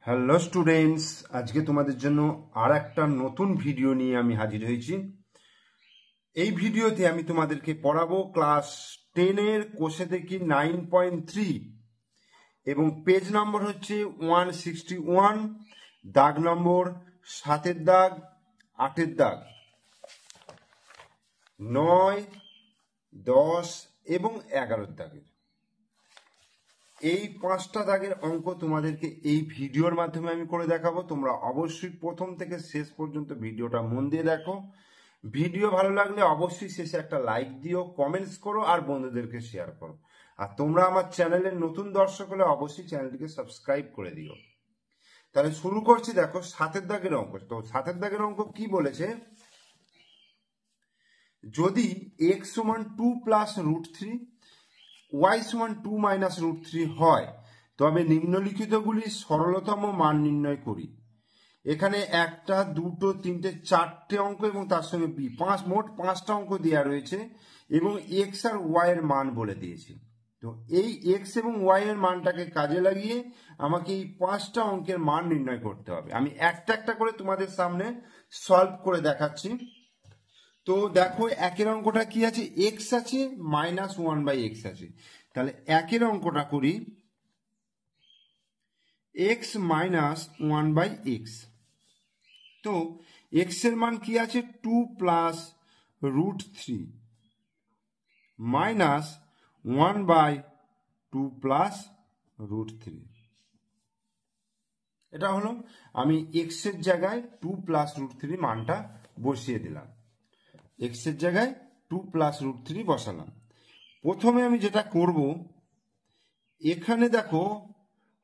Hello students, আজকে তোমাদের জন্য আর একটা নতুন ভিডিও নিয়ে আমি হাজির হয়েছি। এই ভিডিওতে আমি তোমাদেরকে পড়াবো ক্লাস 10-এর কোষে দেখি 9.3 এবং পেজ নম্বর হচ্ছে 161, দাগ নম্বর 7-এর দাগ, 8-এর দাগ, 9, 10 এবং 11-এর দাগের। এই 5টা দাগের অঙ্ক তোমাদেরকে এই ভিডিওর মাধ্যমে আমি করে দেখাবো। তোমরা অবশ্যই প্রথম থেকে শেষ পর্যন্ত ভিডিওটা মন দিয়ে দেখো। ভিডিও ভালো লাগলে অবশ্যই শেষে একটা লাইক দিও, কমেন্টস করো আর বন্ধুদেরকে শেয়ার করো। আর তোমরা আমার চ্যানেলের নতুন দর্শক হলে অবশ্যই চ্যানেলটিকে সাবস্ক্রাইব করে দিও। তাহলে শুরু করছি। দেখো 7-এর দাগের অঙ্ক। তো 7-এর দাগের অঙ্ক কি বলেছে, যদি x সমান 2 প্লাস √3 y সমান 2 মাইনাস √3 হয় তবে নিম্নলিখিতগুলির সরলতম মান নির্ণয় করি। এখানে 1, 2, 3, 4টে অঙ্ক এবং তার সঙ্গে বি, মোট 5টা অঙ্ক দেওয়া রয়েছে এবং x আর y এর মান বলে দিয়েছে। তো এই x এবং y এর মানটাকে কাজে লাগিয়ে আমাকে এই 5টা অঙ্কের মান নির্ণয় করতে হবে। আমি একটা একটা করে তোমাদের সামনে সলভ করে দেখাচ্ছি। তো দেখো একের অঙ্কটা কি আছে, x আছে -1/x আছে। তাহলে একের অঙ্কটা করি, x -1/x। তো x এর মান কি আছে, 2 প্লাস √3 মাইনাস 1/2 প্লাস √3। এটা হলো, আমি x এর জায়গায় 2 প্লাস √3 মানটা বসিয়ে দিলাম। x এর জায়গায় 2 প্লাস √3 বসালাম। প্রথমে আমি যেটা করব, এখানে দেখো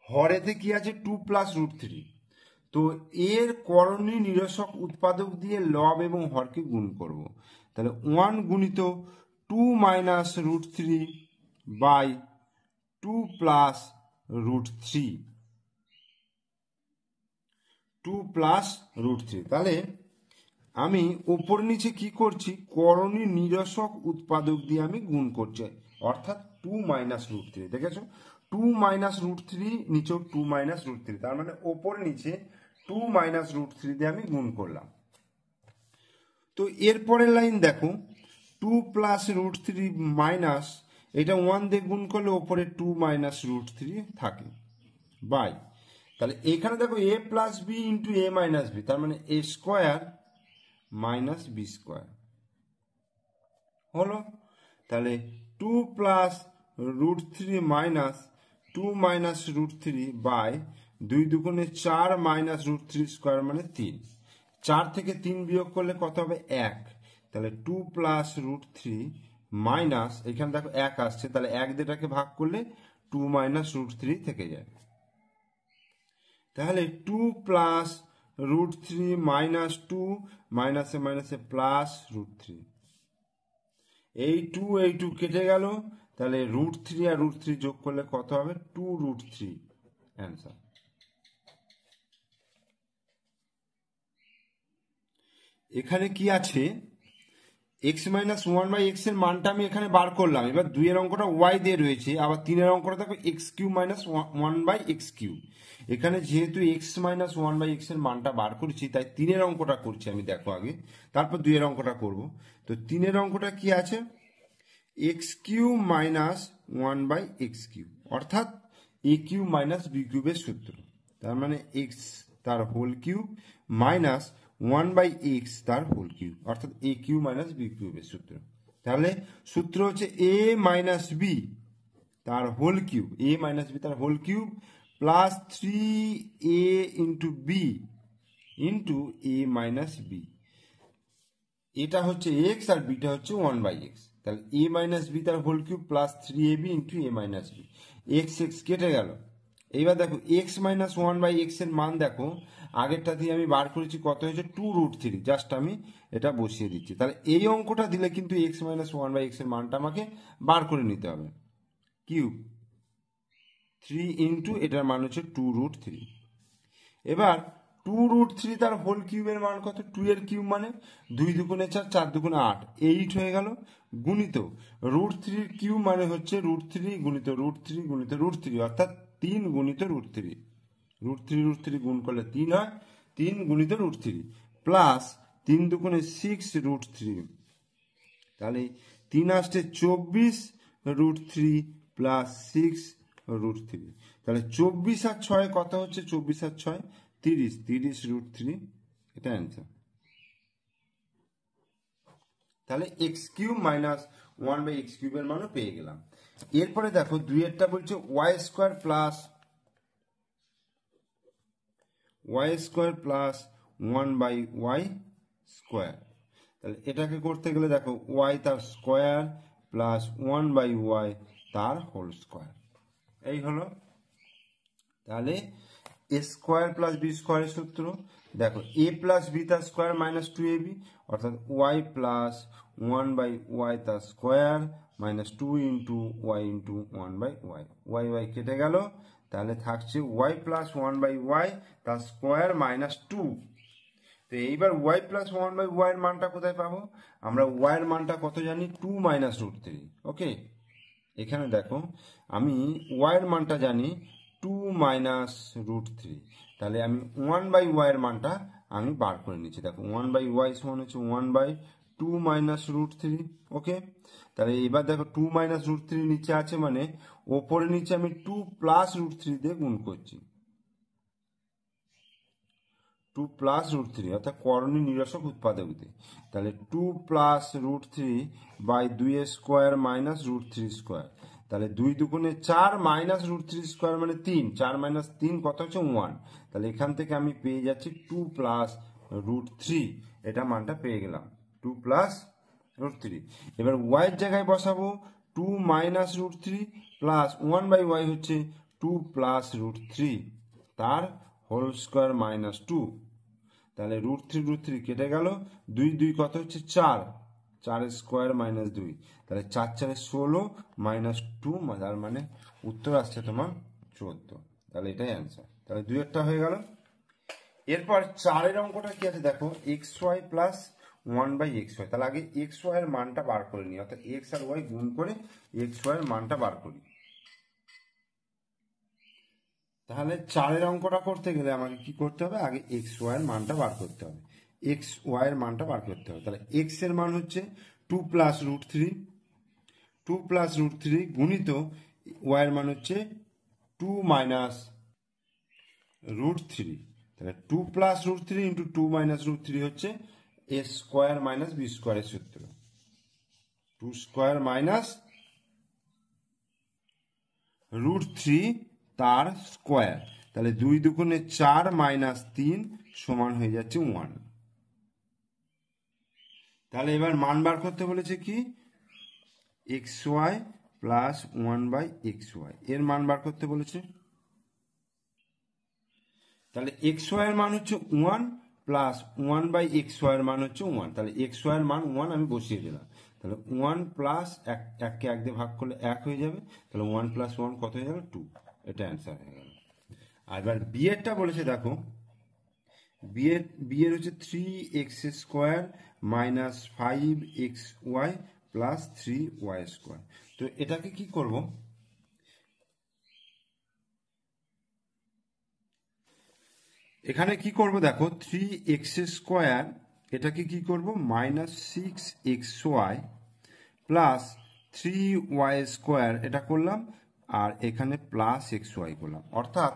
হরেতে কি আছে, 2 প্লাস √3। তো এর করণী নিরসক উৎপাদক দিয়ে লব এবং হরকে গুণ করব। তাহলে 1 গুণিত 2 মাইনাস √3 বাই 2 প্লাস √3, 2 প্লাস √3। তাহলে আমি ওপর নিচে কি করছি, করণী নিরসক উৎপাদক দিয়ে আমি গুণ করছি, অর্থাৎ 2 মাইনাস √3। দেখেছো 2 মাইনাস √3, নিচেও 2 মাইনাস √3, তার মানে ওপর নিচে 2 মাইনাস √3 দিয়ে আমি গুণ করলাম। তো এরপরের লাইন দেখো, 2 প্লাস √3 মাইনাস, এটা 1 দিয়ে গুণ করলে ওপরে 2 মাইনাস √3 থাকে, বাই, তাহলে এখানে দেখো a plus B into a minus B, তার মানে a square minus B square হলো। তাহলে 2 প্লাস √3 মাইনাস 2 মাইনাস √3 বাই 2 দুগুণে 4 মাইনাস √3 স্কোয়ার মানে 3। 4 থেকে 3 বিয়োগ করলে কত হবে, 1। তাহলে 2 প্লাস √3 মাইনাস, এখানে দেখো 1 আসছে, তাহলে 1 যেটাকে ভাগ করলে 2 মাইনাস √3 থেকে যায়। তাহলে 2 প্লাস √3 মাইনাস 2, মাইনাসে মাইনাসে প্লাস √3, এই 2 কেটে গেল। তাহলে √3 আর √3 যোগ করলে কত হবে, 2√3 অ্যান্সার। এখানে কি আছে, x -1/x এর মানটা আমি এখানে বার করলাম। এবার 2 এর অঙ্কটা y দিয়ে রয়েছে, আবার 3 এর অঙ্কটা দেখো x³ -1/x³। এখানে যেহেতু x -1/x এর মানটা বার করেছি, তাই 3 এর অঙ্কটা করছি আমি, দেখো আগে, তারপর 2 এর অঙ্কটা করব। তো 3 এর অঙ্কটা কি আছে, x³ -1/x³, অর্থাৎ a³ -b³ এর সূত্র। তার মানে x তার হোল কিউব মাইনাস 1/x তার হোল কিউব, অর্থাৎ a³ -b³ এর সূত্র। তাহলে সূত্র হচ্ছে a - b তার হোল কিউব, a - b তার whole cube plus 3a into b into a - b। এটা হচ্ছে x আর বিটা হচ্ছে 1/x। তাহলে a - b তার whole cube plus 3ab into a - b। x কেটে গেল। এইবার দেখো x -1/x এর মান দেখো, আগেরটা দিয়ে আমি বার করেছি, কত হয়েছে, 2√3। জাস্ট আমি এটা বসিয়ে দিচ্ছি। তাহলে এই অঙ্কটা দিলে কিন্তু x -1/x এর মানটা আমাকে বার করে নিতে হবে। কিউব 3 ইন্টু এটার মান হচ্ছে 2√3। এবার 2√3 তার হোল কিউবের মান কত, 2 এর কিউব মানে 2 দুগুণে 4, 4 দুগুণে 8, 8 হয়ে গেল, গুণিত √3 এর কিউব মানে হচ্ছে √3 গুণিত √3 গুণিত √3, অর্থাৎ 3 গুণিত √3। √3 গুণ করলে 3 হয়, 3 গুণিত √3 প্লাস 3 দুগুণে 6 √3, তাহলে 3 আসছে 24 √3 প্লাস 6 √3, তাহলে 24 আর 6 কত হচ্ছে? 24 আর 6 30, 30 √3, এটা অ্যান্সার। তাহলে x³ মাইনাস 1/x³ এর মানও পেয়ে গেলাম। এরপরে দেখো 2-এরটা বলছে y² প্লাস 1/y², তাহলে এটাকে করতে গেলে দেখো y তার স্কোয়ার প্লাস 1/y তার হোল স্কোয়ার, এই হলো। তাহলে a² প্লাস b² এর সূত্র দেখো a প্লাস b তার স্কোয়ার মাইনাস 2ab, অর্থাৎ y প্লাস 1/y তার square minus 2 into y into 1/y, y কেটে গেল, তাহলে থাকছে y প্লাস 1/y তার স্কোয়ার মাইনাস 2। তো এইবার y প্লাস 1/y এর মানটা কোথায় পাবো? আমরা y এর মানটা কত জানি? 2 মাইনাস √3। ওকে, এখানে দেখো আমি y এর মানটা জানি 2 মাইনাস √3, তাহলে আমি 1/y এর মানটা আমি বার করে নিচ্ছি। দেখো 1/y সমান হচ্ছে 1/2 মাইনাস √3। ওকে, তাহলে এবার দেখো 2 মাইনাস √3 নিচে আছে, মানে ওপরে নিচে আমি 2 প্লাস √3 দিয়ে গুণ করছি। 2 প্লাস √3 অর্থাৎ করণী নিরসক উৎপাদক দিয়ে, তাহলে 2 প্লাস √3 বাই 2² মাইনাস √3², তাহলে 2 দুগুণে 4 মাইনাস √3² মানে 3, 4 মাইনাস 3 কত হচ্ছে? 1, তাহলে এখান থেকে আমি পেয়ে যাচ্ছি 2 প্লাস √3, এটা মানটা পেয়ে গেলাম 2 প্লাস √3। এবার y এর জায়গায় বসাবো 2 মাইনাস √3 প্লাস 1/y হচ্ছে 2 প্লাস √3 তার হোল স্কোয়ার মাইনাস 2, তাহলে √3 কেটে গেল, 2 2 কত হচ্ছে? 4, 4 স্কোয়ার মাইনাস 2, তাহলে 4 4 16 মাইনাস 2, তার মানে উত্তর আসছে তোমার 14। তাহলে এটাই অ্যান্সার। তাহলে 2-এরটা হয়ে গেল। এরপর 4-এর অঙ্কটা কি আছে দেখো, xy প্লাস 1/xy, তাহলে আগে xy এর মানটা বার করে নিই, অর্থাৎ x আর y গুণ করে xy এর মানটা বার করি। তাহলে 4-এর অঙ্কটা করতে গেলে আমাকে কি করতে হবে? আগে xy এর মানটা বার করতে হবে, xy এর মানটা বার করতে হবে। তাহলে x এর মান হচ্ছে 2 প্লাস √3, 2 প্লাস √3 গুণিত y এর মান হচ্ছে 2 মাইনাস √3, তাহলে 2 প্লাস √3 ইন্টু 2 মাইনাস √3 হচ্ছে a স্কোয়ার মাইনাস b স্কোয়ারের সূত্র, 2 স্কোয়ার মাইনাস √3 তার স্কোয়ার, তাহলে 2 দুগুণে 4 মাইনাস 3 সমান হয়ে যাচ্ছে 1। তাহলে এবার মান বার করতে বলেছে কি? xy প্লাস 1/xy এর মান বার করতে বলেছে। তাহলে xy এর মান হচ্ছে 1 প্লাস 1/xy এর মান হচ্ছে 1, তাহলে xy এর মান 1 আমি বসিয়ে দিলাম, তাহলে 1 প্লাস 1কে 1 দিয়ে ভাগ করলে 1 হয়ে যাবে, তাহলে 1 প্লাস 1 কত হয়ে গেল? 2, এটা অ্যান্সার হয়ে গেল। আর এবার বিয়েরটা বলেছে দেখো, বিয়ের হচ্ছে 3x² minus 5xy plus 3y², তো এটাকে কি করব? এখানে কি করব দেখো, 3x², এটাকে কি করব? মাইনাস 6xy প্লাস 3y², এটা করলাম, আর এখানে প্লাস xy করলাম, অর্থাৎ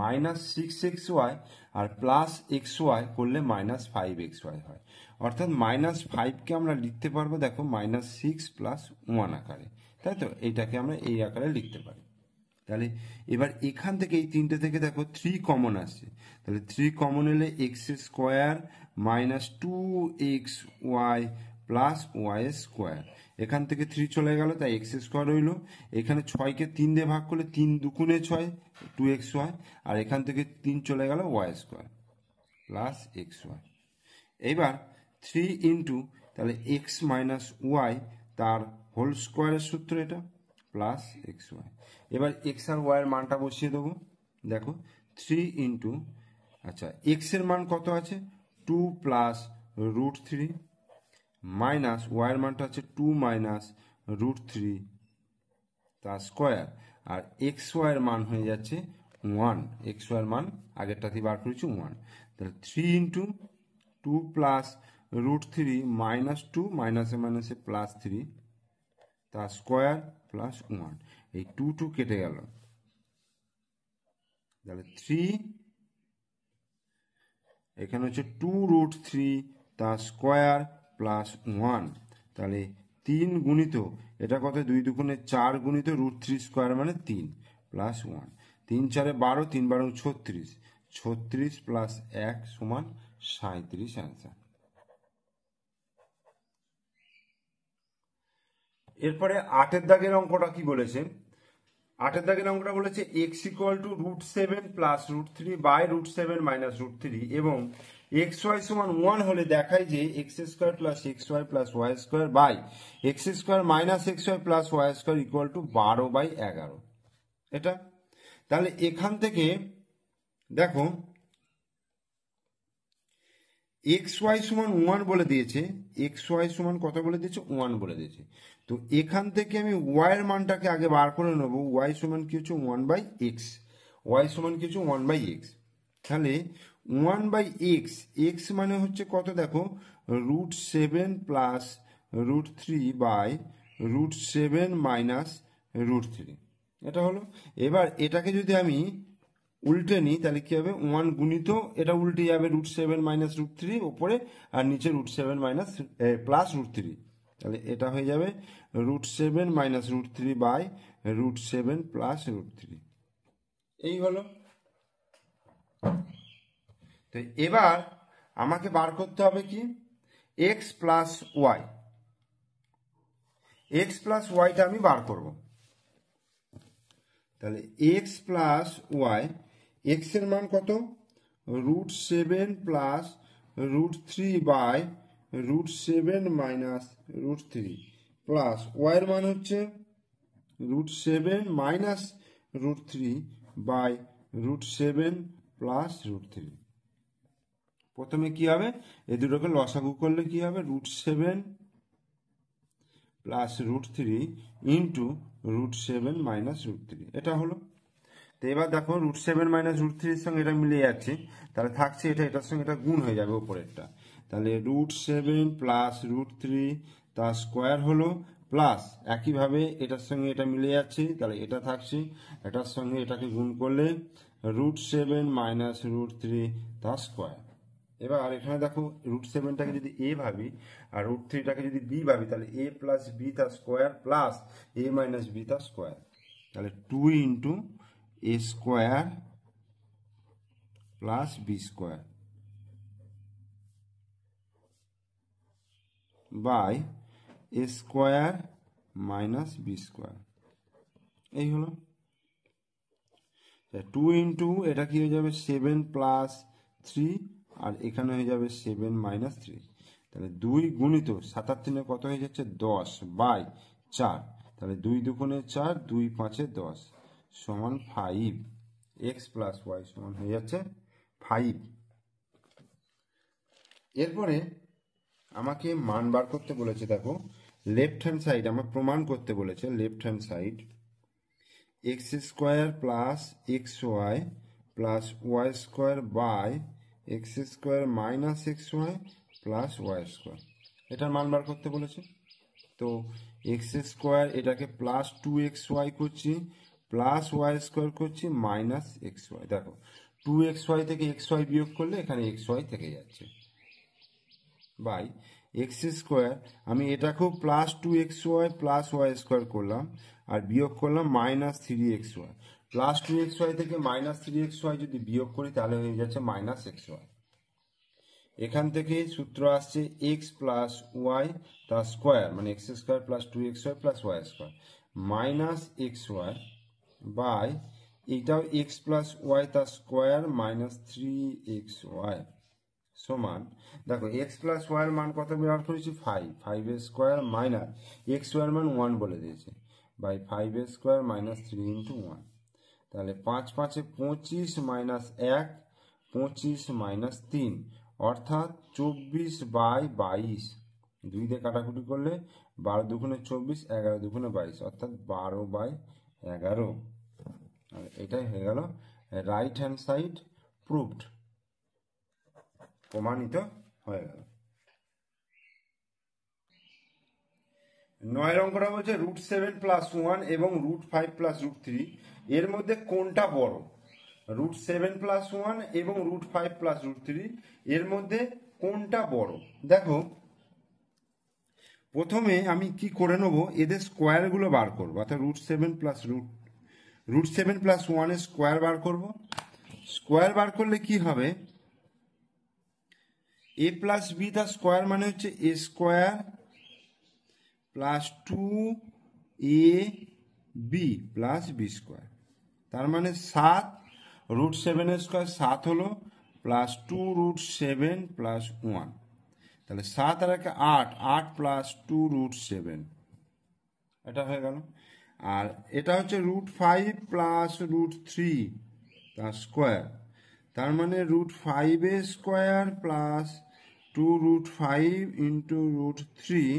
মাইনাস 6xy আর প্লাস xy করলে মাইনাস 5xy হয়, অর্থাৎ মাইনাস 5কে আমরা লিখতে পারবো দেখো মাইনাস 6 প্লাস 1 আকারে, তাই তো? এইটাকে আমরা এই আকারে লিখতে পারি। তাহলে এবার এখান থেকে এই তিনটে থেকে দেখো 3 কমন আসছে, তাহলে 3 কমন এলে x² minus 2xy plus y², এখান থেকে 3 চলে গেল, তাই x² রইল। এখানে 6কে 3 দিয়ে ভাগ করলে 3 দুগুণে 6, 2xy, আর এখান থেকে 3 চলে গেল y² প্লাস xy। এইবার 3 ইন্টু তাহলে x মাইনাস ওয়াই তার হোল স্কোয়ারের সূত্র, এটা প্লাস xy। এবার x আর y এর মানটা বসিয়ে দেবো, দেখো 3 ইন্টু, আচ্ছা x এর মান কত আছে? 2 প্লাস √3 মাইনাস y এর মানটা হচ্ছে 2 মাইনাস √3 তার স্কোয়ার, আর xy এর মান হয়ে যাচ্ছে ওয়ান, এক্স ওয়াইয়ের মান আগেরটাতে বার করেছি ওয়ান, তাহলে 3 ইন্টু 2 প্লাস √3 মাইনাস 2 মাইনাসে মাইনাসে প্লাস 3 তার স্কোয়ার প্লাস ওয়ান, এই 2 কেটে গেল, তাহলে 3, এখানে হচ্ছে 2√3 তার স্কোয়ার প্লাস ওয়ান, তাহলে 3 গুণিত এটা কত, 2 দুগুণে 4 গুণিত √3 স্কোয়ার মানে 3 প্লাস ওয়ান, 3 4 12, 3 12 36, 36 প্লাস 1 সমান 37 অ্যান্সার। এরপরে 8 দাগের অঙ্কটা কি বলেছে, 8 দাগের অঙ্কটা বলেছে x equal to √7 plus √3 by √7 minus √3 এবং এক্স ওয়াই সমান 1 হলে দেখায় যে X square plus X Y plus Y square by X square minus X Y plus Y square equal to 12/11। এটা তাহলে এখান থেকে দেখো এক্স ওয়াই সমান 1 বলে দিয়েছে, এক্স ওয়াই সমান কত বলে দিয়েছে, 1 বলে দিয়েছে। তো এখান থেকে আমি ওয়াই এর মানটাকে আগে বার করে নেব, ওয়াই সমান কি হচ্ছে 1/x, ওয়াই সমান কি হচ্ছে 1/x, তাহলে 1/x, এক্স মানে হচ্ছে কত দেখো, √7 প্লাস √3 বাই √7 মাইনাস √3, এটা হলো। এবার এটাকে যদি আমি উল্টে নিই তাহলে কি হবে, 1 গুণিত এটা উল্টে যাবে √7 মাইনাস √3 ওপরে, আর নিচে √7 মাইনাস প্লাস √3, তাহলে এটা হয়ে যাবে √7 মাইনাস √3 বাই √7 প্লাস √3, এই হলো। তো এবার আমাকে বার করতে হবে কি, X plus Y, X plus ওয়াইটা আমি বার করব, তাহলে এক্স প্লাস ওয়াই, এক্স এর মান কত, √7 plus √3 by √7 minus √3 plus Y এর মান হচ্ছে √7 মাইনাস √3 বাই √7 প্লাস √3। প্রথমে কি হবে, এই দুটোকে লসাগু করলে কি হবে, √7 প্লাস √3 ইন্টু √7 মাইনাস √3, এটা হলো। তো এবার দেখো √7 মাইনাস √3 সঙ্গে এটা মিলে যাচ্ছে, তাহলে থাকছে এটা, এটার সঙ্গে এটা গুণ হয়ে যাবে উপরেরটা, তাহলে √7 প্লাস √3 তার স্কোয়ার হলো প্লাস একইভাবে এটার সঙ্গে এটা মিলে যাচ্ছে, তাহলে এটা থাকছে, এটার সঙ্গে এটাকে গুণ করলে √7 মাইনাস √3 তার স্কোয়ার। এবার এখানে দেখো √7টাকে যদি এ ভাবি আর √3টাকে যদি বি ভাবি, তাহলে এ প্লাস বি তার square plus A minus B তার স্কোয়ার, তাহলে 2 into A square plus B square by A square minus B square, এই হলো। 2 ইন্টু এটা কি হয়ে যাবে 7 প্লাস 3, আর এখানে হয়ে যাবে 7 মাইনাস 3, তাহলে 2 গুণিত 7 আর 3 কত হয়ে যাচ্ছে 10 বাই 4, তাহলে 2 দুগুণে 4, 2 5 10 সমান 5, এক্স প্লাস ওয়াই সমান হয়ে যাচ্ছে 5। এরপরে আমাকে মান বার করতে বলেছে, দেখো লেফট হ্যান্ড সাইড আমার প্রমাণ করতে বলেছে, left hand side X square plus X Y plus Y square by X square minus X Y plus Y square, এটার মান বার করতে বলেছে। তো এক্স স্কোয়ার এটাকে প্লাস 2xy করছি, প্লাস ওয়াই স্কোয়ার করছি মাইনাস এক্স ওয়াই, দেখো 2xy থেকে xy বিয়োগ করলে এখানে xy থেকে যাচ্ছে, বাই এক্স স্কোয়ার, আমি এটাকেও plus 2xy plus Y square করলাম আর বিয়োগ করলাম মাইনাস 3xy, প্লাস 2xy থেকে মাইনাস 3xy যদি বিয়োগ করি তাহলে হয়ে যাচ্ছে মাইনাস xy। এখান থেকে সূত্র আসছে এক্স প্লাস ওয়াই তার স্কোয়ার মানে X square plus 2xy plus Y square minus xy by এটাও এক্স প্লাস ওয়াই তার স্কোয়ার মাইনাস 3xy সমান, দেখো এক্স প্লাস ওয়াই এর মান কত বের করেছি 5, 5 এর স্কোয়ার মাইনাস এক্স ওয়াই এর মান 1 বলে দিয়েছে বাই 5 এর স্কোয়ার মাইনাস 3 ইন্টু 1, তাহলে 5 5 25 মাইনাস 1 25 মাইনাস 3 অর্থাৎ 24/22, 2 দিয়ে কাটাকুটি করলে 12 দুগুণে 24, 11 দুগুণে 22 অর্থাৎ 12/11, আর এটাই হয়ে গেল রাইট হ্যান্ড সাইড প্রুভড, প্রমাণিত হয়ে গেল। 9 অঙ্কটা বলছে √7 + 1 এবং √5 + √3 এর মধ্যে কোনটা বড়? √7 + 1 এবং √5 + √3 এর মধ্যে কোনটা বড়? দেখো প্রথমে আমি কি করে নেবো, এদের স্কোয়ারগুলো বার করবো, অর্থাৎ √7 + 1 এর স্কোয়ার বার করব। স্কোয়ার বার করলে কি হবে, a + b তার স্কোয়ার মানে হচ্ছে a square + 2ab + b square, তার মানে 7, √7 এর স্কোয়ার 7 হলো, প্লাস 2√7 + 1, তাহলে 7 আর 8, 8 + 2√7, এটা হয়ে গেল। আর এটা হচ্ছে √5 + √3 তার স্কোয়ার, তার মানে √5 এর স্কোয়ার প্লাস 2√5 × √3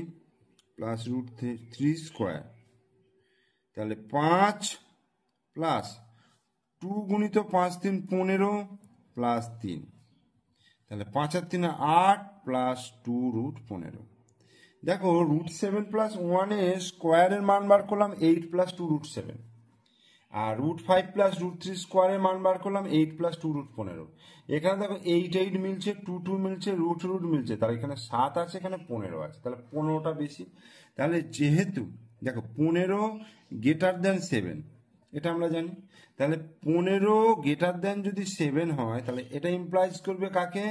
প্লাস √3 স্কোয়ার, তাহলে 5 প্লাস 2 × 5 × 3 15 প্লাস 3, তাহলে 5 আর 3 8 প্লাস 2√15। দেখো √7 + 1 এর স্কোয়ারের মান বার করলাম 8 + 2√7, আর √5 + √3 স্কোয়ারের মান বার করলাম 8 + 2√15। এখানে দেখো 8 8 মিলছে, 2 2 মিলছে, √√ মিলছে, তাহলে এখানে 7 আছে, এখানে 15 আছে, তাহলে 15টা বেশি। তাহলে যেহেতু দেখো 15 > 7, এটা আমরা জানি, তাহলে 15 > যদি 7 হয়, তাহলে এটা ইমপ্লাইজ করবে কাকে,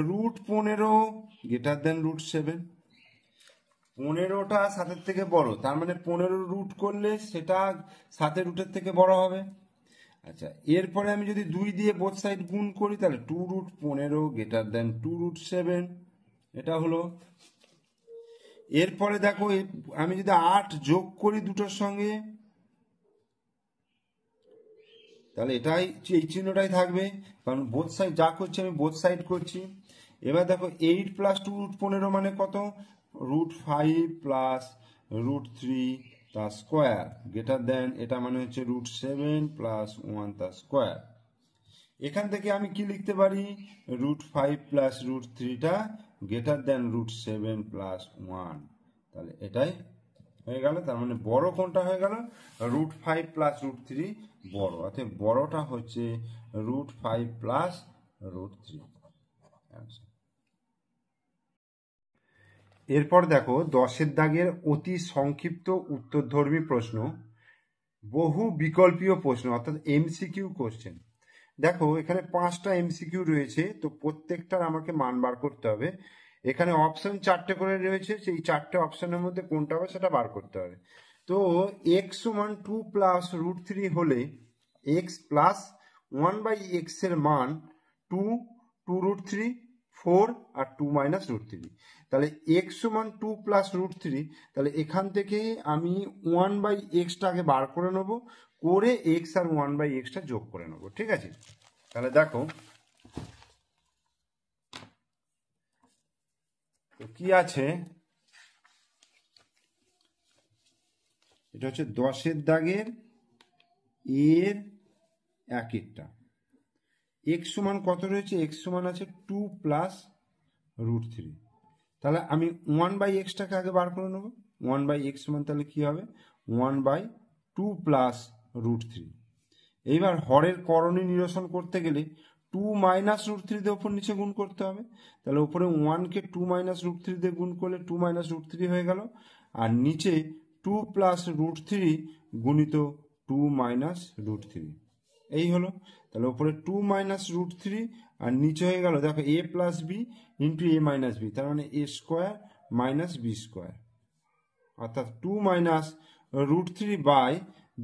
√15 > √7। 15টা 7-এর থেকে বড়, তার মানে 15 রুট করলে সেটা 7-এর রুটের থেকে বড় হবে। আচ্ছা, এরপরে আমি যদি 2 দিয়ে বোথ সাইড গুণ করি, তাহলে 2√15 > 2√7, এটা হলো। এরপরে দেখো আমি যদি 8 যোগ করি দুটোর সঙ্গে, তাহলে এটাই, এই চিহ্নটাই থাকবে, কারণ বোথ সাইড যা করছি আমি বোথ সাইড করছি। এবার দেখো 8 + 2√15 মানে কত, √5 + √3 তার স্কোয়ার গ্রেটার দেন, এটা মানে হচ্ছে √7 + 1 তার স্কোয়ার। এখান থেকে আমি কি লিখতে পারি, √5 + √3টা গ্রেটার দেন √7 + 1, তাহলে এটাই হয়ে গেল। তার মানে বড় কোনটা হয়ে গেল, √5 + √3 বড়, অর্থাৎ বড়টা হচ্ছে √5 + √3। এরপর দেখো 10-এর দাগের অতি সংক্ষিপ্ত উত্তরধর্মী প্রশ্ন, বহু বিকল্পীয় প্রশ্ন, অর্থাৎ এমসিকিউ কোশ্চেন। দেখো এখানে 5টা এমসিকিউ রয়েছে, তো প্রত্যেকটার আমাকে মান বার করতে হবে। এখানে অপশন 4টে করে রয়েছে, সেই 4টে অপশনের মধ্যে কোনটা হবে সেটা বার করতে হবে। তো x = 2 + √3 হলে x + 1/x এর মান 2, 2√3, 4 আর 2 - √3। তাহলে x = 2 + √3, তাহলে এখান থেকে আমি 1/x আগে বার করে নেব, করে x আর 1/x যোগ করে নেব, ঠিক আছে। তাহলে দেখো তো কি আছে, এটা হচ্ছে 10-এর দাগের এর 1-এরটা। x সমান কত রয়েছে, x সমান আছে 2 + √3, তাহলে আমি 1/xটাকে আগে বার করে নেব। 1/x সমান তাহলে কি হবে, 1/2 + √3। এইবার হরের করণী নিরসন করতে গেলে 2 - √3 দিয়ে ওপর নিচে গুণ করতে হবে, তাহলে উপরে 1কে 2 - √3 দিয়ে গুণ করলে 2 - √3 হয়ে গেল, আর নিচে 2 + √3 গুণিত 2 - √3, এই হলো। তাহলে উপরে 2 - √3 আর নিচে হয়ে গেল দেখো a + b × a - b, তার মানে a² - b², অর্থাৎ 2 - √3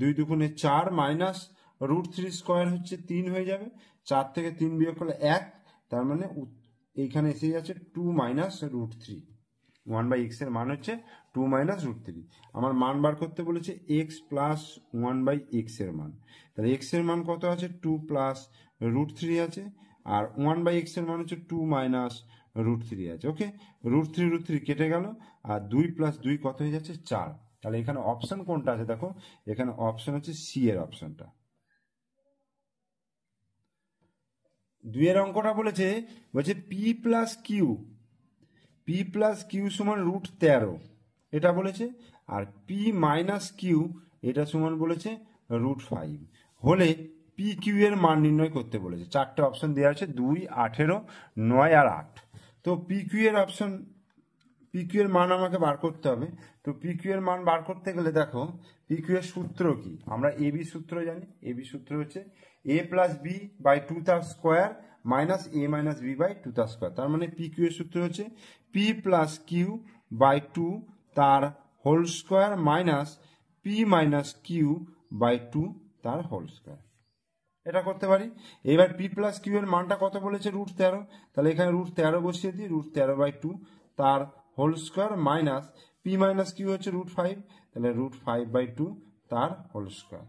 2 দুগুণে 4 -√3 স্কোয়ার হচ্ছে 3 হয়ে যাবে, 4 থেকে 3 বিয়োগ করলে 1, তার মানে এইখানে এসে যাচ্ছে 2 - √3। 1/x এর মান হচ্ছে 2 - √3। আমার মান বার করতে বলেছে x + 1/x এর মান, তাহলে x এর মান কত আছে, 2 + √3 আছে, আর 1/x এর মান হচ্ছে 2 - √3 আছে। ওকে, √3 √3 কেটে গেল, আর 2 + 2 কত হয়ে যাচ্ছে, 4। তাহলে এখানে অপশন কোনটা আছে, দেখো এখানে অপশন হচ্ছে সি এর অপশনটা। দুইয়ের অঙ্কটা বলেছে পি প্লাস কিউ সমান √13 এটা বলেছে, আর পি মাইনাস কিউ এটা সমান বলেছে √5 হলে পি কিউ এর মান নির্ণয় করতে বলেছে। চারটে অপশন দেওয়া আছে, 2, 18, 9 আর 8। তো পি কিউ এর মান আমাকে বার করতে হবে। তো পি কিউ এর মান বার করতে গেলে দেখো পি কিউ এর সূত্র কি, আমরা এ বি সূত্র জানি। এ বি সূত্র হচ্ছে a প্লাস বি বাই 2 তার square minus a minus B by 2 তার স্কোয়ার। তার মানে পি কিউ এর সূত্র হচ্ছে পি প্লাস কিউ বাই 2 তার whole square minus P minus Q by 2 তার হোল স্কোয়ার। এটা করতে পারি। এবার পি প্লাস কিউ এর মানটা কত বলেছে √13, তাহলে এখানে √13 বসিয়ে দিই, √13/2 তার whole square minus P minus Q হচ্ছে √5, তাহলে √5/2 তার হোল স্কোয়ার।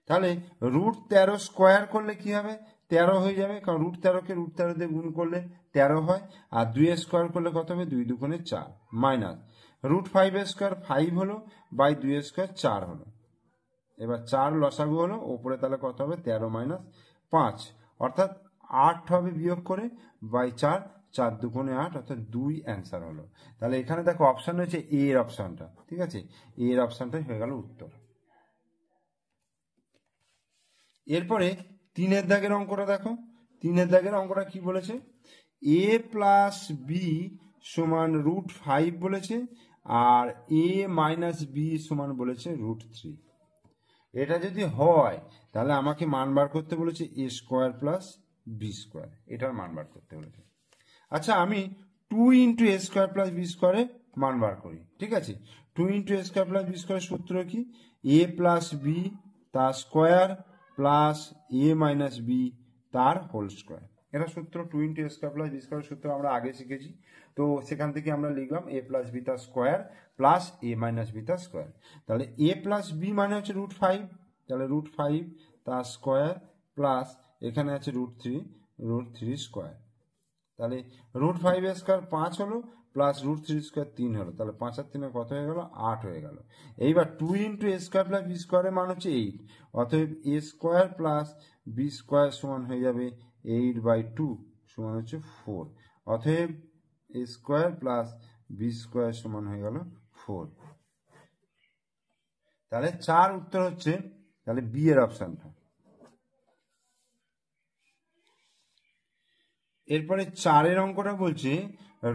তাহলে √13 স্কোয়ার করলে কি হবে, 13 হয়ে যাবে, কারণ √13কে √13 দিয়ে গুণ করলে 13 হয়, আর 2 স্কোয়ার করলে কত হবে, 2 দুগুণে 4 মাইনাস √5 স্কোয়ার 5 হলো বাই 2 স্কোয়ার 4 হলো। এবার 4 লসাগু হলো, ওপরে তাহলে কত হবে 13 মাইনাস 5 অর্থাৎ 8 হবে বিয়োগ করে বাই 4, 4 দুগুণে 8 অর্থাৎ 2 অ্যান্সার হলো। তাহলে এখানে দেখো অপশন হচ্ছে এ এর অপশনটা, ঠিক আছে, এ এর অপশনটাই হয়ে গেল উত্তর। এরপরে 3-এর দাগের অঙ্কটা দেখো। 3-এর দাগের অঙ্কটা কি বলেছে, এ প্লাস বি সমান √5 বলেছে, আর এ মাইনাস বি সমান বলেছে √3। এটা যদি হয় তাহলে আমাকে মান বার করতে বলেছে এ স্কোয়ার প্লাস বি স্কোয়ার, এটার মান বার করতে বলেছে। আচ্ছা, আমি 2 into A square plus B স্কোয়ারের মান বার করি, ঠিক আছে। 2 into A square plus B স্কোয়ারের সূত্র কি, এ প্লাস বি তার square plus A minus B তার হোল স্কোয়ার। এটা সূত্র 2 into A square plus B স্কোয়ারের সূত্র আমরা আগে শিখেছি। তো সেখান থেকে আমরা লিখলাম এ প্লাস বি তার square plus A minus B তার স্কোয়ার। তাহলে এ প্লাস বি মানে হচ্ছে √5, তাহলে √5 তার স্কোয়ার প্লাস এখানে আছে √3 স্কোয়ার। তাহলে √5 স্কোয়ার 5 হলো প্লাস √3 স্কোয়ার 3 হলো, তাহলে 5 আর 3 কত হয়ে গেল, 8 হয়ে গেল। এইবার 2 into A square plus B স্কোয়ারের মান হচ্ছে 8, অতএব এ স্কোয়ার প্লাস বি স্কোয়ার সমান হয়ে যাবে 8/2 সমান হচ্ছে 4, অতএব এ স্কোয়ার প্লাস বি স্কোয়ার সমান হয়ে গেল 4। তাহলে 4 উত্তর হচ্ছে তাহলে বি এর অপশনটা। এরপরে 4-এর অঙ্কটা বলছে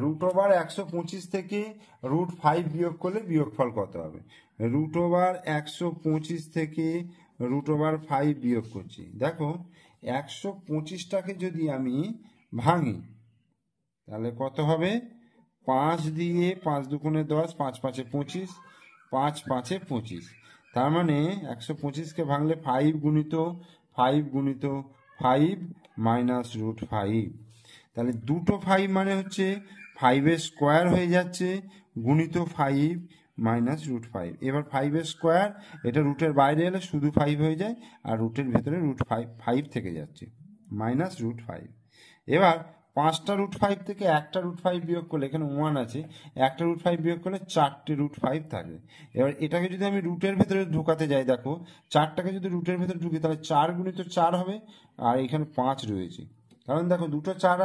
√125 থেকে √5 বিয়োগ করলে বিয়োগফল কত হবে। √125 থেকে √5 বিয়োগ করছি। দেখো 125টাকে যদি আমি ভাঙি তাহলে কত হবে, 5 দিয়ে 5 দুগুণে 10, 5 5 25, 5 5 25। তার মানে 125কে ভাঙলে 5 গুণিত 5 মাইনাস √5, তাহলে দুটো 5 মানে হচ্ছে 5 স্কোয়ার হয়ে যাচ্ছে গুণিত 5 মাইনাস √5। এবার 5 স্কোয়ার এটা রুটের বাইরে এলে শুধু 5 হয়ে যায়, আর রুটের ভেতরে √5 থেকে যাচ্ছে মাইনাস √5। এবার 5টা √5 থেকে একটা √5 বিয়োগ করলে, এখানে 1 আছে, একটা √5 বিয়োগ করলে 4টে √5 থাকে। এবার এটাকে যদি আমি রুটের ভেতরে ঢোকাতে যাই, দেখো 4টাকে যদি রুটের ভেতরে ঢুকি তাহলে 4 গুণিত 4 হবে, আর এখানে 5 রয়েছে, কারণ দেখো দুটো 4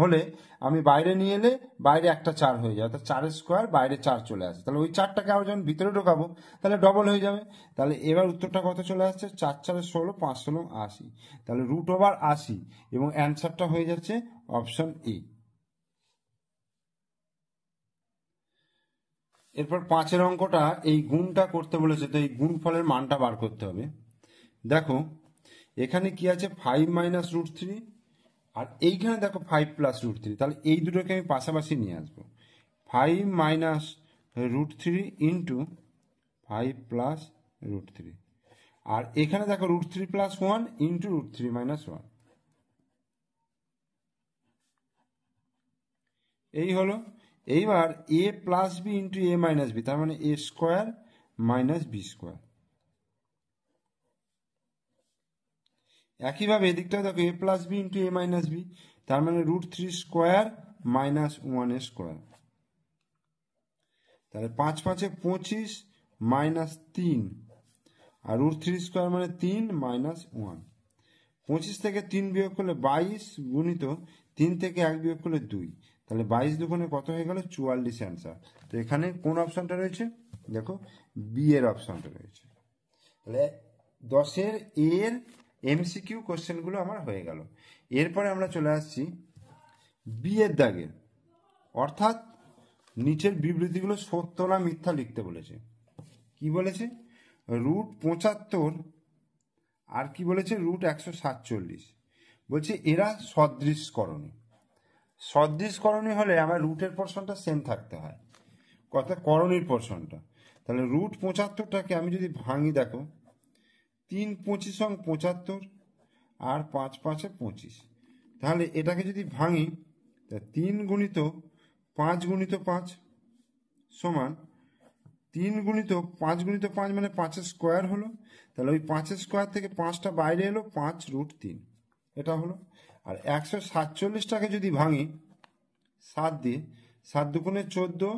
হলে আমি বাইরে নিয়ে এলে বাইরে একটা 4 হয়ে যায়, অর্থাৎ 4 স্কোয়ার বাইরে 4 চলে আসে, তাহলে ওই 4টাকে আবার যখন ভিতরে ঢোকাবো তাহলে ডবল হয়ে যাবে। তাহলে এবার উত্তরটা কত চলে আসছে, 4 4 16, 5 16 80, তাহলে √80 এবং অ্যান্সারটা হয়ে যাচ্ছে অপশন এ। এরপর 5-এর অঙ্কটা এই গুণটা করতে বলেছে, তো এই গুণফলের মানটা বার করতে হবে। দেখো এখানে কি আছে, 5 মাইনাস √3, আর এইখানে দেখো 5 প্লাস √3, তাহলে এই দুটোকে আমি পাশাপাশি নিয়ে আসবো, 5 মাইনাস √3 ইন্টু 5 প্লাস √3, আর এখানে দেখো √3 প্লাস 1 ইন্টু √3 মাইনাস 1। এই হলো। এইবার এ প্লাস বি ইন্টু এ মাইনাস বি, তার মানে এ স্কোয়ার মাইনাস বি স্কোয়ার। একইভাবে এদিকটাও দেখো এ প্লাস বি ইন্টু এ মাইনাস বি, তার মানে √3 স্কোয়ার মাইনাস 1 স্কোয়ার। তাহলে 5 5 25 মাইনাস 3, আর √3 স্কোয়ার মানে 3 মাইনাস 1, 25 থেকে 3 বিয়োগ করলে 22 গুণিত 3 থেকে 1 বিয়োগ করলে 2, তাহলে 22 দুগুণে কত হয়ে গেল? 44 অ্যান্সার। তো এখানে কোন অপশনটা রয়েছে? দেখো বি এর অপশনটা রয়েছে। তাহলে 10-এর এর এমসিকিউ কোশ্চেনগুলো আমার হয়ে গেল। এরপরে আমরা চলে আসছি বি এর দাগের, অর্থাৎ নিচের বিবৃতিগুলো সত্য না মিথ্যা লিখতে বলেছে। কি বলেছে? √75 আর কি বলেছে? √147 বলছে এরা সদৃশকরণী। সদৃশকরণী হলে আমার রুটের পোর্শনটা সেম থাকতে হয়, কথা করণীর পোর্শনটা। তাহলে √75টাকে আমি যদি ভাঙি, দেখো 3 25 75 আর 5 5 25, তাহলে এটাকে যদি ভাঙি, 3 গুণিত 5 গুণিত 5 সমান 3 গুণিত 5 গুণিত 5 মানে 5 স্কোয়ার হলো। তাহলে ওই 5 স্কোয়ার থেকে 5টা বাইরে এলো, 5√3 এটা হলো। আর 147টাকে যদি ভাঙি 7 দিয়ে, 7 দুগুণে 14,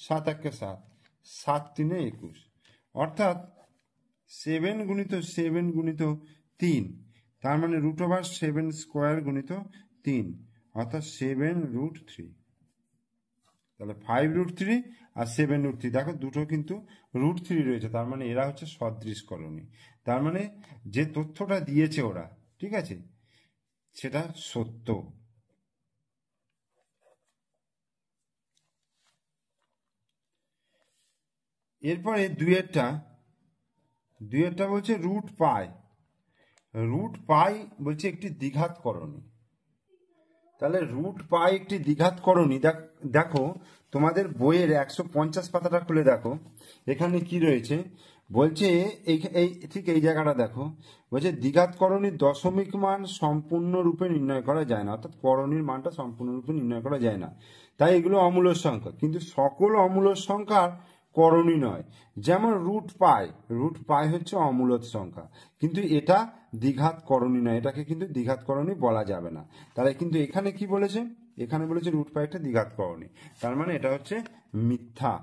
7 একে 7, 7 3 21, অর্থাৎ 7 গুণিত 7 গুণিত 3, তার মানে √7 স্কোয়ার গুণিত 3, অর্থাৎ 7√3। তাহলে 5√3 আর 7√3, দেখো দুটো কিন্তু √3 রয়েছে, তার মানে এরা হচ্ছে সদৃশকরণী। তার মানে যে তথ্যটা দিয়েছে ওরা, ঠিক আছে, সেটা সত্য। এরপরে দুইয়েরটা বলছে √π বলছে একটি দ্বিঘাতকরণী। তাহলে √π একটি দ্বিঘাতকরণী। দেখো তোমাদের বইয়ের 150 পাতাটা খুলে দেখো, এখানে কি রয়েছে বলছে, এই ঠিক এই জায়গাটা দেখো, বলছে দ্বিঘাতকরণীর দশমিক মান সম্পূর্ণরূপে নির্ণয় করা যায় না, অর্থাৎ করণীর মানটা সম্পূর্ণরূপে নির্ণয় করা যায় না, তাই এগুলো অমূলদ সংখ্যা। কিন্তু সকল অমূলদ সংখ্যার করণী নয়, যেমন √π হচ্ছে অমূলদ সংখ্যা, কিন্তু এটা দ্বিঘাত করণী নয়, এটাকে কিন্তু দ্বিঘাত করণী বলা যাবে না। তাহলে কিন্তু এখানে কি বলেছে? এখানে বলেছে √π একটা দ্বিঘাত করণী, তার মানে এটা হচ্ছে মিথ্যা।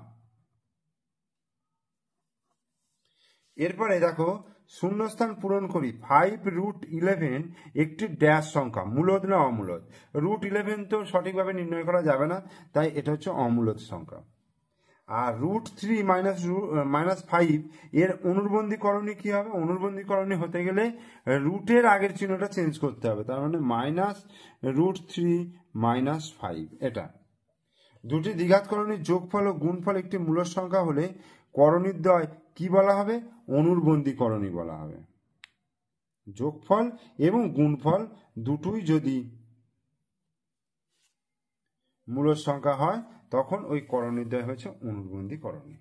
এরপরে দেখো শূন্যস্থান পূরণ করি। 5√11 একটি ড্যাশ সংখ্যা, মূলদ না অমূলদ? √11 তো সঠিকভাবে নির্ণয় করা যাবে না, তাই এটা হচ্ছে অমূলদ সংখ্যা। আর √3 -5 এর অনুর্বন্ধীকরণী কি হবে? অনুর্বন্ধীকরণী হতে গেলে রুটের আগের চিহ্নটা চেঞ্জ করতে হবে, তার মানে -√3 -5। এটা দুটি দ্বিঘাতকরণীর যোগফল ও গুণফল একটি মূলদ সংখ্যা হলে করণীর দ্বয় কি বলা হবে? অনুর্বন্ধীকরণী বলা হবে। যোগফল এবং গুণফল দুটোই যদি মূলদ সংখ্যা হয়, তখন ওই করণীর দ্বয় হচ্ছে অনুর্বন্ধীকরণী।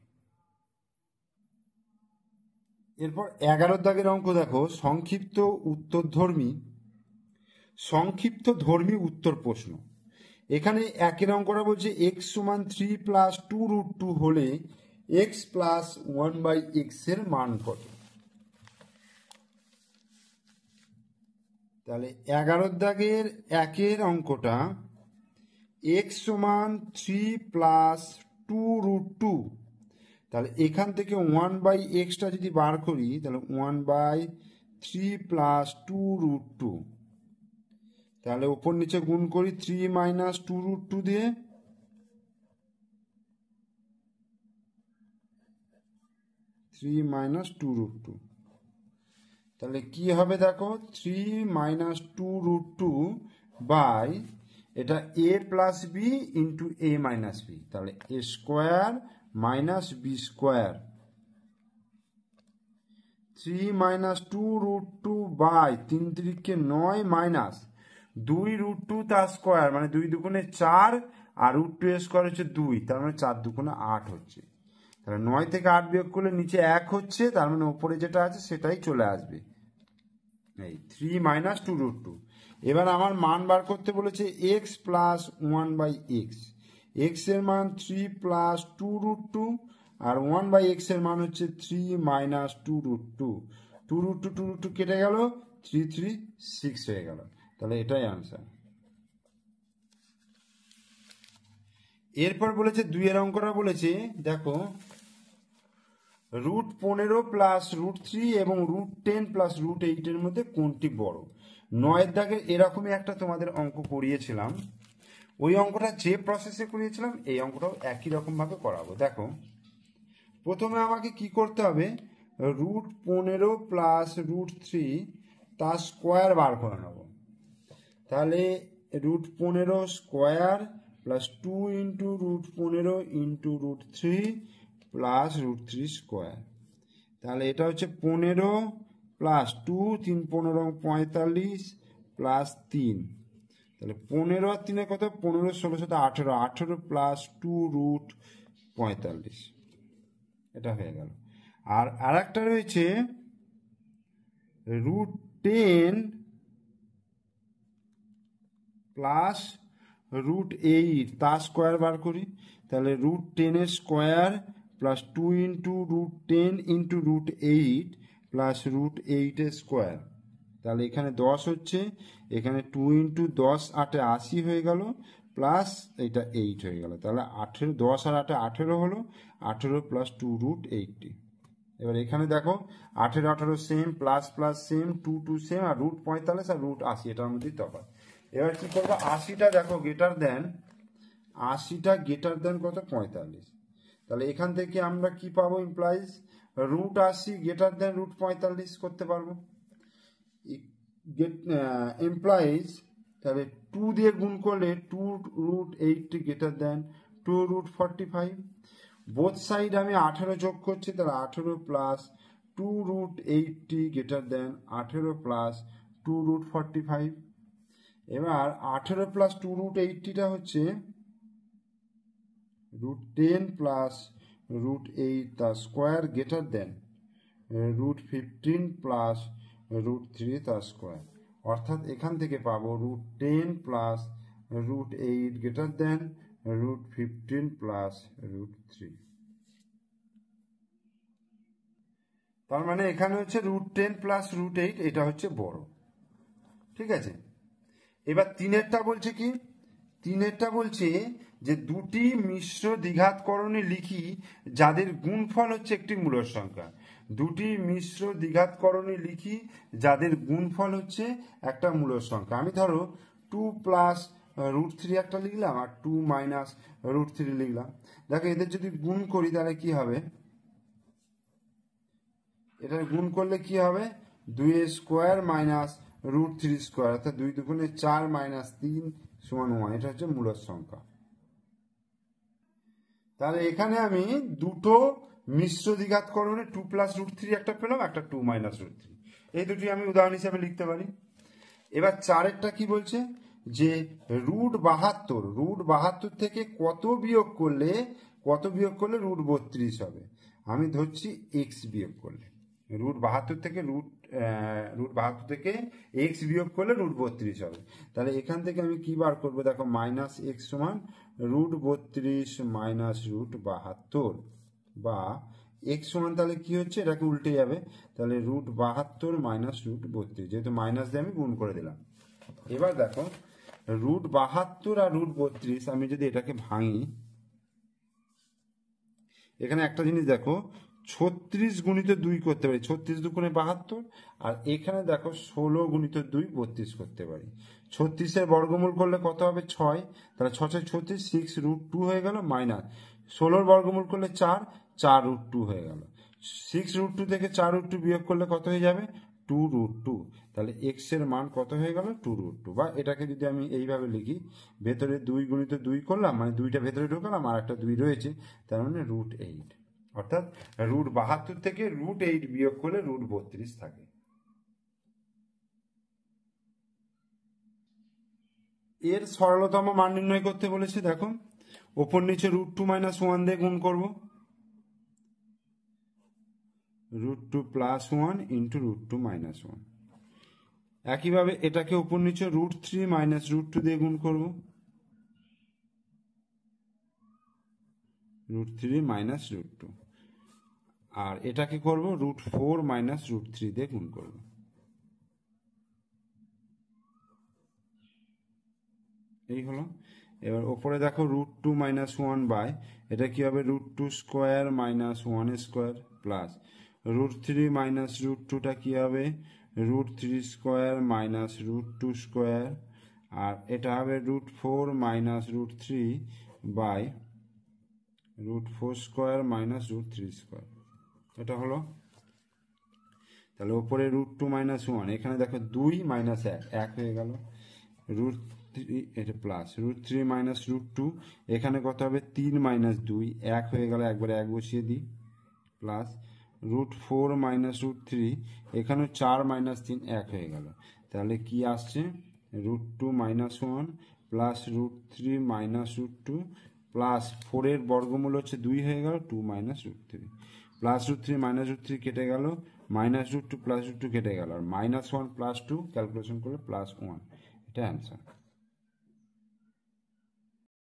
এরপর 11 দাগের অঙ্ক দেখো, সংক্ষিপ্ত ধর্মী উত্তর প্রশ্ন। এখানে একের অঙ্কটা বলছে x = 3 + 2√2 হলে x + 1/x এর মান কত? তাহলে 11 দাগের একের অঙ্কটা x = 3 + 2√2, তাহলে এখান থেকে 1/x যদি বার করি, তাহলে 1/3 + 2√2, তাহলে উপর নিচে গুণ করি 3 - 2√2 দিয়ে, তাহলে কি হবে দেখো, 3 - 2√2 বাই এটা a + b × a - b, তাহলে a² - b², 3 - 2√2 বাই 3 × 9 মাইনাস 2√2 তার স্কোয়ার, মানে 2 দুগুণে 4 আর √2 এর স্কোয়ার হচ্ছে 2, তার মানে 4 দুগুণে 8 হচ্ছে। তাহলে 9 থেকে 8 বিয়োগ করলে নিচে 1 হচ্ছে, তার মানে উপরে যেটা আছে সেটাই চলে আসবে, এই 3 - 2√2। এবার আমার মান বার করতে বলেছে x + 1/x, x এর মান 3 + 2√2 আর 1/x এর মান হচ্ছে 3 - 2√2, 2√2 কেটে গেল, 3 3 6 হয়ে গেল, তাহলে এটাই আনসার। এরপর বলেছে 2 এর অঙ্কটা বলেছে, দেখো √15 + √3 এবং √10 + √8 এর মধ্যে কোনটি বড়? 9 দাগের এরকমই একটা তোমাদের অঙ্ক করিয়েছিলাম, ওই অঙ্কটা যে প্রসেসে করিয়েছিলাম এই অঙ্কটাও একই রকমভাবে করাবো। দেখো প্রথমে আমাকে কি করতে হবে, √15 প্লাস √3 তার স্কোয়ার বার করে নেব। তাহলে √15 square plus 2 into √15 into √3 plus √3 square. তাহলে এটা হচ্ছে 15 প্লাস 2, 3 15 45 প্লাস 3, তাহলে 15 আর 3 কত, 15 16 7 18, 18 প্লাস 2√45, এটা হয়ে গেল। আর আরেকটা রয়েছে √10 প্লাস √8 তার স্কোয়ার বার করি। তাহলে √10 square plus 2 into √10 into √8 plus √8 square. তাহলে এখানে 10 হচ্ছে, এখানে 2 ইন্টু 10 8 80 হয়ে গেল, প্লাস এটা 8 হয়ে গেল। তাহলে 18, 10 আর 8 18 হলো, 18 প্লাস 2√80। এবার এখানে দেখো 18 18 same, plus plus same, 2 2 same, আর √45 আর √80 এটার মধ্যেই তফাৎ। এবার কি করবো, 80টা দেখো গ্রেটার দেন, 80টা গ্রেটার দেন কত, 45। তাহলে এখান থেকে আমরা কি পাবো, ইমপ্লাইজ √80 গ্রেটার দেন √45 করতে পারবো। এমপ্লয়িজ, তাহলে 2 দিয়ে গুণ করলে 2√80 গ্রেটার দেন 2√45। বোথ সাইড আমি 18 যোগ করছি, তাহলে 18 প্লাস 2√80 গ্রেটার দেন 18 প্লাস 2√45। এবার 18 প্লাস 2√80টা হচ্ছে √10 প্লাস √8 তার স্কোয়ার গ্রেটার দেন √15 প্লাস √3 তার স্কোয়ার। অর্থাৎ এখান থেকে পাবো √10 প্লাস √8 গ্রেটার দেন √15 প্লাস √3। তার মানে এখানে হচ্ছে √10 প্লাস √8, এটা হচ্ছে বড়। ঠিক আছে, এবার 3এরটা বলছে কি, 3এরটা বলছে যে দুটি মিশ্র দ্বিঘাতকরণে লিখি যাদের গুণফল হচ্ছে একটি মূলদ সংখ্যা। দুটি মিশ্র দ্বিঘাতকরণে লিখি যাদের গুণফল হচ্ছে একটা মূলদ সংখ্যা। আমি ধরো 2 প্লাস √3 একটা লিখলাম আর 2 মাইনাস √3 লিখলাম। দেখো এদের যদি গুণ করি তাহলে কি হবে, এটা গুণ করলে কি হবে, 2 স্কোয়ার মাইনাস √3 স্কোয়ার, অর্থাৎ 2 দুগুণে 4 মাইনাস 3 সমান 1, এটা হচ্ছে মূলদ সংখ্যা। তাহলে এখানে আমি দুটো মিশ্র দ্বিঘাতকরণে 2 প্লাস √3 একটা পেলাম, একটা 2 মাইনাস √3, এই দুটি আমি উদাহরণ হিসাবে লিখতে পারি। এবার 4এরটা কি বলছে, যে √72 থেকে কত বিয়োগ করলে √32 হবে। আমি ধরছি এক্স বিয়োগ করলে, √72 থেকে এক্স বিয়োগ করলে √32 হবে। তাহলে এখান থেকে আমি কি বার করবো, দেখো মাইনাস এক্স সমান √32 মাইনাস √72, বা এক্স সমান তাহলে কি হচ্ছে, এটাকে উল্টে যাবে, তাহলে √72 মাইনাস √32, যেহেতু মাইনাস দিয়ে আমি গুণ করে দিলাম। এবার দেখো √72 আর √32 আমি যদি এটাকে ভাঙি, এখানে একটা জিনিস দেখো, 36 গুণিত 2 করতে পারি, 36 দুগুণে 72, আর এখানে দেখো 16 গুণিত 2 32 করতে পারি। 36-এর বর্গমূল করলে কত হবে, 6, তাহলে 6 36, 6√2 হয়ে গেল, মাইনাস 16-র বর্গমূল করলে 4, 4√2 হয়ে গেল। 6√2 থেকে 4√2 বিয়োগ করলে কত হয়ে যাবে, 2√2। তাহলে এক্স এর মান কত হয়ে গেল, 2√2। বা এটাকে যদি আমি এইভাবে লিখি, ভেতরে 2 গুণিত 2 করলাম, মানে 2টা ভেতরে ঢোকালাম আর একটা 2 রয়েছে, তার মানে √8, অর্থাৎ √72 থেকে √8 বিয়োগ করলে √32 থাকে। এর সরলতম মান নির্ণয় করতে বলেছে, দেখো ওপর নিচে √2 মাইনাস 1 দিয়ে গুণ করবো, √2 প্লাস 1 ইন্টু √2 মাইনাস 1। একইভাবে এটাকে উপর নিচে √3 মাইনাস √2 দিয়ে গুণ করব, √3 মাইনাস √2, আর এটাকে করব √4 মাইনাস √3 দিয়ে গুণ করব। এই হলো। এবার ওপরে দেখো √2 মাইনাস 1 বাই, এটা কি হবে, √2 square minus 1 square plus √3 minus √2টা কি হবে, √3 স্কোয়ার মাইনাস √2 স্কোয়ার, আর এটা হবে √4 minus √3 by √4 square minus √3 square. এটা হলো, তাহলে ওপরে √2 মাইনাস 1, এখানে দেখো 2 মাইনাস 1, 1 হয়ে গেল, √3 এটা প্লাস √3 মাইনাস √2, এখানে কত হবে 3 মাইনাস 2, 1 হয়ে গেল, একবারে 1 বসিয়ে দিই, প্লাস √4 মাইনাস √3, এখানেও 4 মাইনাস 3, 1 হয়ে গেল। তাহলে কি আসছে, √2 মাইনাস 1 প্লাস √3 মাইনাস √2 প্লাস 4 এর বর্গমূল হচ্ছে 2 হয়ে গেল, 2 মাইনাস √3 প্লাস √3 মাইনাস √3 কেটে গেল, মাইনাস √2 প্লাস √2 কেটে গেল, আর -1 + 2 ক্যালকুলেশন করলে +1, এটা অ্যান্সার।